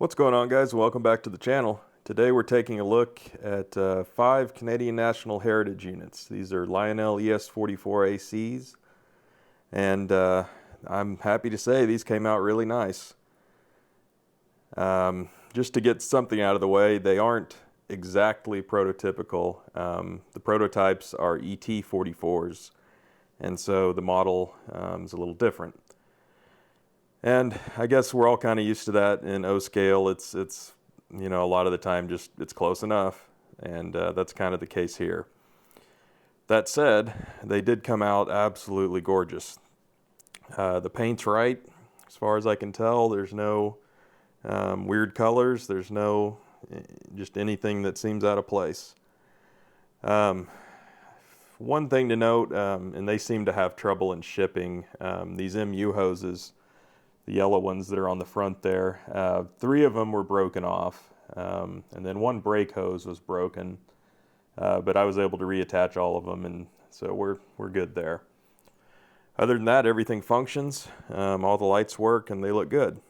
What's going on, guys? Welcome back to the channel. Today we're taking a look at 5 Canadian National Heritage units. These are Lionel ES44AC's, and I'm happy to say these came out really nice. Just to get something out of the way, they aren't exactly prototypical. The prototypes are ET44s, and so the model is a little different. And I guess we're all kind of used to that in O scale. It's you know, a lot of the time just it's close enough, and that's kind of the case here. That said, they did come out absolutely gorgeous. The paint's right, as far as I can tell. There's no weird colors. There's no just anything that seems out of place. One thing to note, and they seem to have trouble in shipping, these MU hoses, the yellow ones that are on the front there, 3 of them were broken off, and then 1 brake hose was broken, but I was able to reattach all of them, and so we're good there. Other than that, everything functions, all the lights work, and they look good.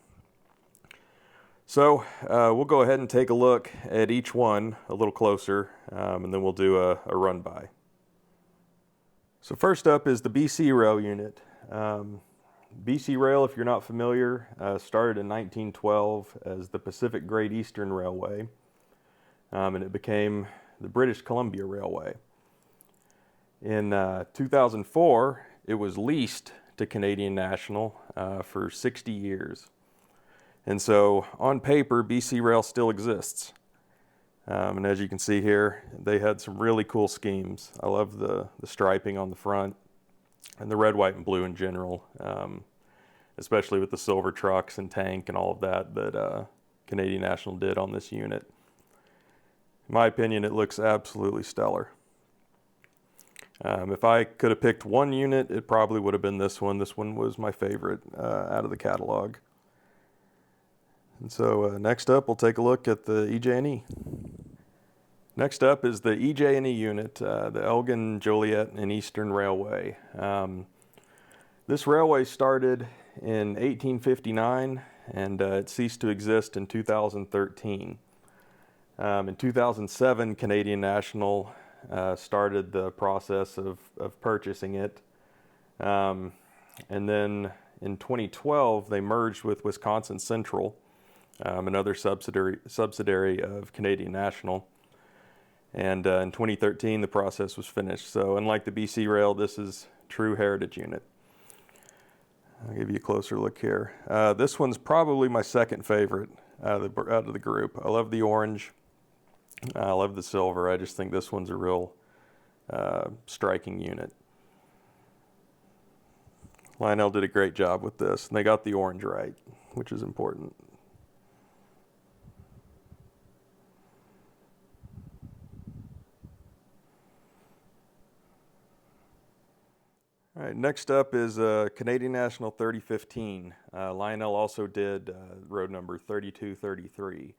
So we'll go ahead and take a look at each one a little closer, and then we'll do a run by. So first up is the BC Rail unit. BC Rail, if you're not familiar, started in 1912 as the Pacific Great Eastern Railway, and it became the British Columbia Railway. In 2004, it was leased to Canadian National for 60 years. And so on paper, BC Rail still exists. And as you can see here, they had some really cool schemes. I love the striping on the front, and the red, white, and blue in general, especially with the silver trucks and tank and all of that Canadian National did on this unit. In my opinion, it looks absolutely stellar. If I could have picked one unit, it probably would have been this one. This one was my favorite out of the catalog. And so next up, we'll take a look at the EJ&E. Next up is the EJ&E unit, the Elgin, Joliet, and Eastern Railway. This railway started in 1859, and it ceased to exist in 2013. In 2007, Canadian National started the process of purchasing it. And then in 2012, they merged with Wisconsin Central, another subsidiary of Canadian National. And in 2013, the process was finished. So unlike the BC Rail, this is true heritage unit. I'll give you a closer look here. This one's probably my second favorite out of the group. I love the orange. I love the silver. I just think this one's a real striking unit. Lionel did a great job with this, and they got the orange right, which is important. All right, next up is Canadian National 3015. Lionel also did road number 3233.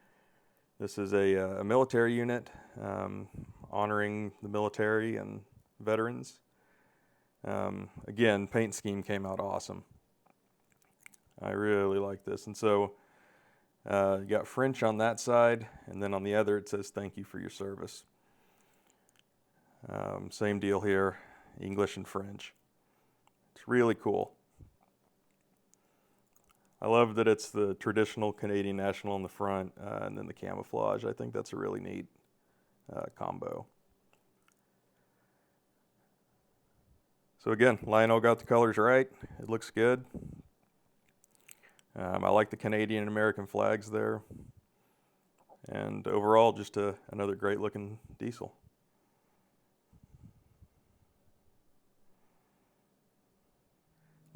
This is a military unit honoring the military and veterans. Again, paint scheme came out awesome. I really like this. And so you got French on that side, and then on the other it says thank you for your service. Same deal here, English and French. It's really cool. I love that it's the traditional Canadian National on the front and then the camouflage. I think that's a really neat combo. So again, Lionel got the colors right. It looks good. I like the Canadian and American flags there. And overall, just another great looking diesel.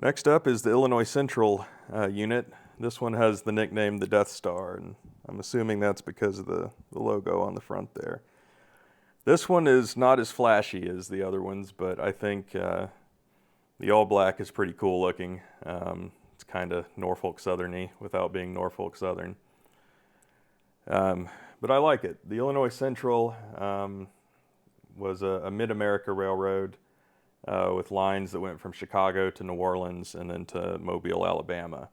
Next up is the Illinois Central unit. This one has the nickname the Death Star, and I'm assuming that's because of the logo on the front there. This one is not as flashy as the other ones, but I think the all black is pretty cool looking. It's kind of Norfolk Southern-y without being Norfolk Southern. But I like it. The Illinois Central was a Mid-America railroad with lines that went from Chicago to New Orleans and then to Mobile, Alabama.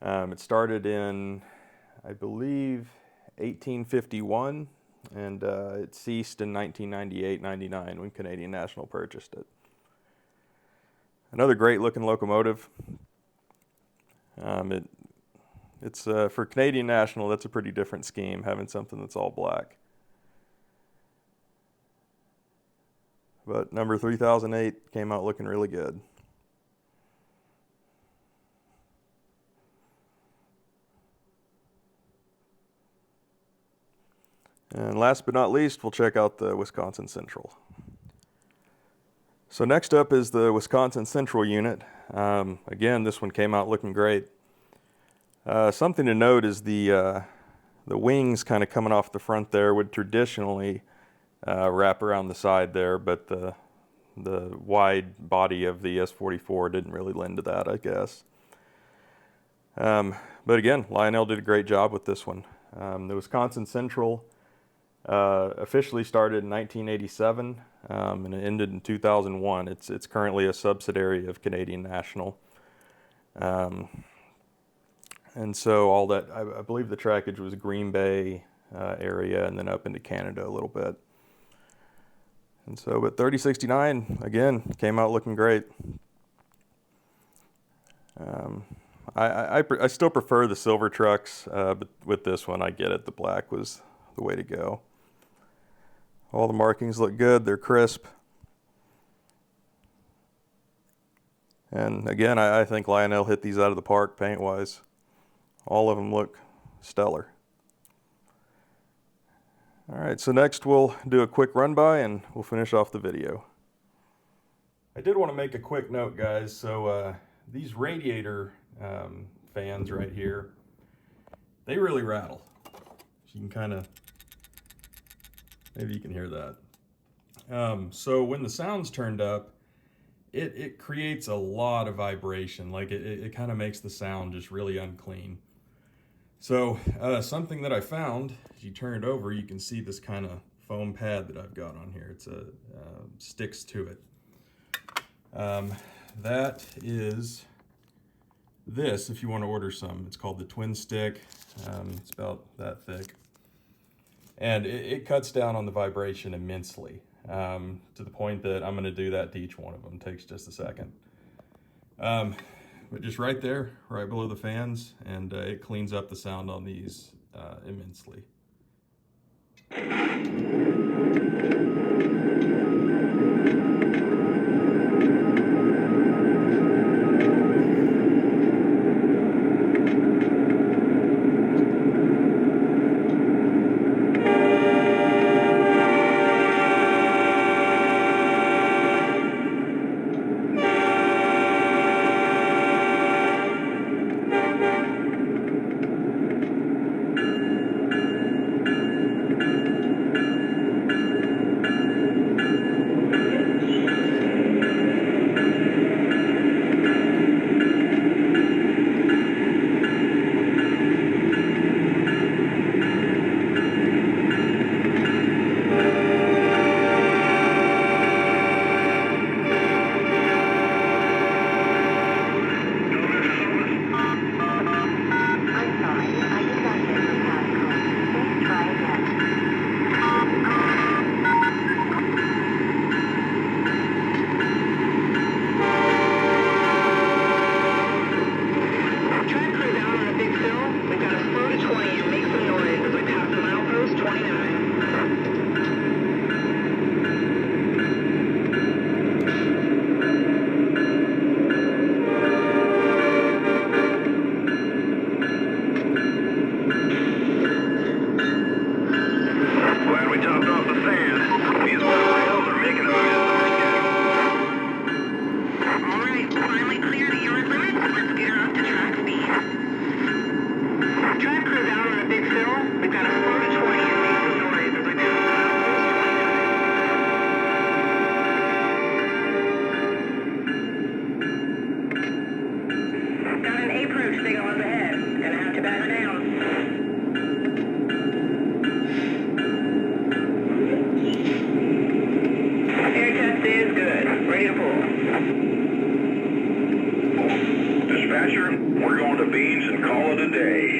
It started in I believe, 1851, and it ceased in 1998-99 when Canadian National purchased it. Another great looking locomotive. It's for Canadian National, that's a pretty different scheme, having something that's all black. But number 3008 came out looking really good. And last but not least, we'll check out the Wisconsin Central. So next up is the Wisconsin Central unit. Again, this one came out looking great. Something to note is the wings kind of coming off the front there would traditionally wrap around the side there, but the wide body of the ES44 didn't really lend to that, I guess. But again, Lionel did a great job with this one. The Wisconsin Central officially started in 1987 and it ended in 2001. It's currently a subsidiary of Canadian National. And so all that, I believe the trackage was Green Bay area and then up into Canada a little bit. And so, but 3069, again, came out looking great. I still prefer the silver trucks, but with this one, I get it. The black was the way to go. All the markings look good. They're crisp. And again, I think Lionel hit these out of the park paint-wise. All of them look stellar. All right, so next we'll do a quick run by and we'll finish off the video. I did want to make a quick note, guys. So these radiator fans right here, they really rattle. You can kind of, maybe you can hear that. So when the sound's turned up, it creates a lot of vibration. Like it kind of makes the sound just really unclean. So something that I found, as you turn it over, you can see this kind of foam pad that I've got on here. It's sticks to it. That is this, if you want to order some. It's called the Twin Stick. It's about that thick. And it cuts down on the vibration immensely, to the point that I'm going to do that to each one of them. It takes just a second. But just right there, right below the fans, and it cleans up the sound on these immensely. Dispatcher, we're going to beans and call it a day.